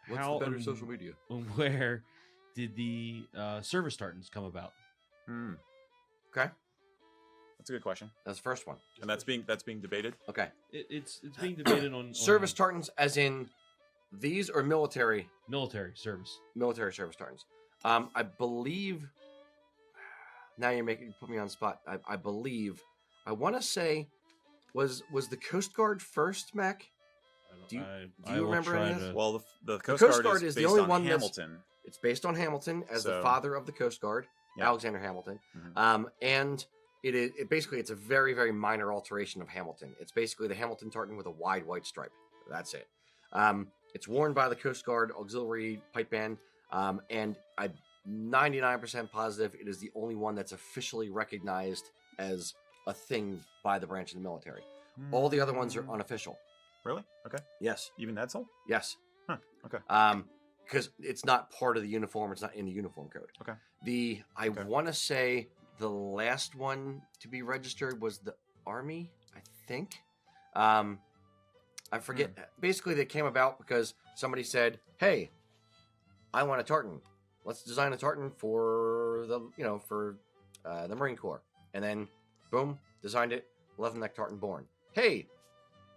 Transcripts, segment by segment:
What's the better social media? Where did the service tartans come about? Okay, That's a good question, that's the first one. and that's being debated. Okay, It's being debated on service tartans, as in these or military military service. service tartans. I believe. Now you put me on the spot. I believe. I want to say, was the Coast Guard first, Mac? Do you will remember try any of this? to- Well, the Coast Coast Guard Guard is is the based only on one that's- Hamilton. It's based on Hamilton as the So- father of the Coast Guard, Yeah. Alexander Hamilton. And basically it's a very, very minor alteration of Hamilton. It's basically the Hamilton tartan with a wide white stripe. That's it. It's worn by the Coast Guard Auxiliary Pipe Band, and I'm 99% positive it is the only one that's officially recognized as a thing by the branch of the military. All the other ones are unofficial. Really? Okay. Yes. Even Edsel? Yes. Huh. Okay. Because it's not part of the uniform. It's not in the uniform code. Okay. I want to say the last one to be registered was the Army, I think. I forget. Basically, they came about because somebody said, "Hey, I want a tartan. Let's design a tartan for the Marine Corps." And then, boom, designed it. 11-neck tartan born. Hey,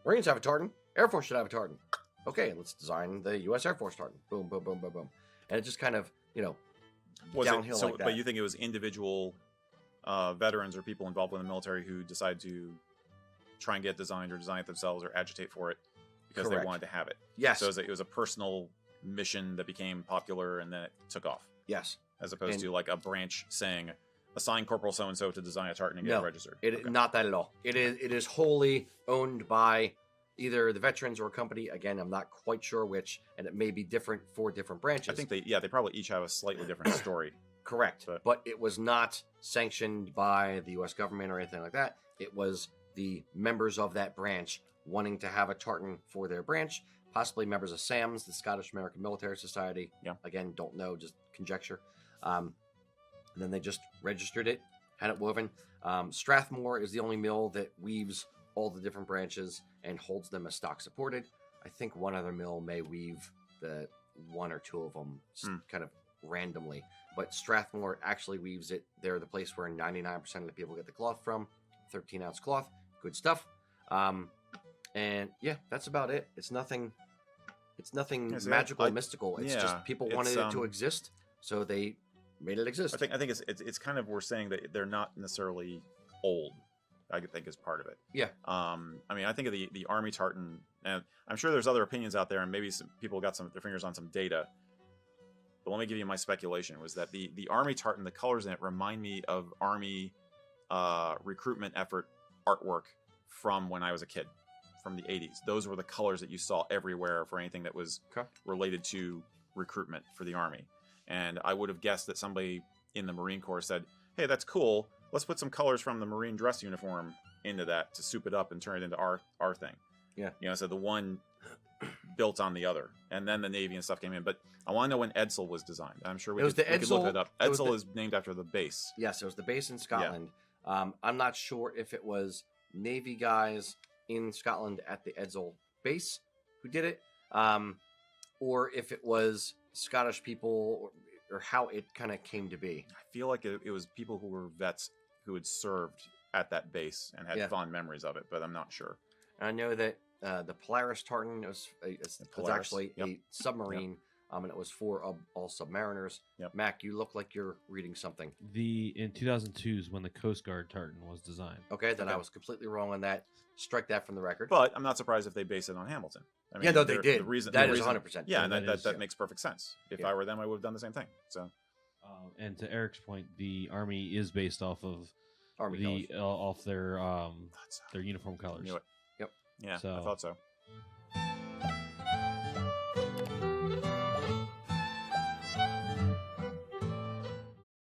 Marines have a tartan. Air Force should have a tartan. Okay, let's design the U.S. Air Force tartan. Boom, boom, boom, boom, boom. And it just kind of, Was downhill it, so, like that. But you think it was individual veterans or people involved in the military who decided to try and get designed or design it themselves or agitate for it because Correct. they wanted to have it? Yes. So it was a personal mission that became popular and then it took off, Yes. as opposed And- to like a branch saying, assign Corporal so-and-so to design a tartan and get No, it registered. Not that at all. It is wholly owned by either the veterans or a company. Again, I'm not quite sure which, and it may be different for different branches. I think they probably each have a slightly different story. Correct. But- But it was not sanctioned by the U.S. government or anything like that. It was the members of that branch wanting to have a tartan for their branch, possibly members of SAMS, the Scottish American Military Society. Yeah. Again, don't know, just conjecture. And then they just registered it, had it woven. Strathmore is the only mill that weaves all the different branches and holds them as stock supported. I think one other mill may weave the one or two of them kind of randomly, but Strathmore actually weaves it. They're the place where 99% of the people get the cloth from. 13-ounce cloth, good stuff. And yeah, that's about it. It's nothing Yeah, so magical or mystical. It's yeah, just people it's, wanted it to exist, so they made it exist. I think it's kind of, we're saying that they're not necessarily old. I think is part of it. Yeah. I mean, I think of the Army tartan, and I'm sure there's other opinions out there, and maybe some people got their fingers on some data. But let me give you my speculation: was that the Army tartan, the colors in it remind me of Army recruitment effort artwork from when I was a kid, from the 80s. Those were the colors that you saw everywhere for anything that was related to recruitment for the Army. And I would have guessed that somebody in the Marine Corps said, "Hey, that's cool. Let's put some colors from the Marine dress uniform into that to soup it up and turn it into our thing." Yeah. So the one built on the other, and then the Navy and stuff came in. But I want to know when Edsel was designed. I'm sure we could look it up. Edsel is named after the base. Yes, it was the base in Scotland. I'm not sure if it was Navy guys in Scotland at the Edsel base who did it, or if it was Scottish people, or how it kind of came to be. I feel like it was people who were vets who had served at that base and had fond memories of it, but I'm not sure. I know that the Polaris tartan was actually a submarine, and it was for all submariners. Yep. Mac, you look like you're reading something. In 2002 is when the Coast Guard tartan was designed. Okay, then I was completely wrong on that. Strike that from the record. But I'm not surprised if they base it on Hamilton. I mean, they did. The reason, that is 100%. Yeah, and that makes perfect sense. If I were them, I would have done the same thing. So, and to Eric's point, the Army is based off of Army colors. Off their uniform colors. Knew it. Yep. Yeah, So- I thought so.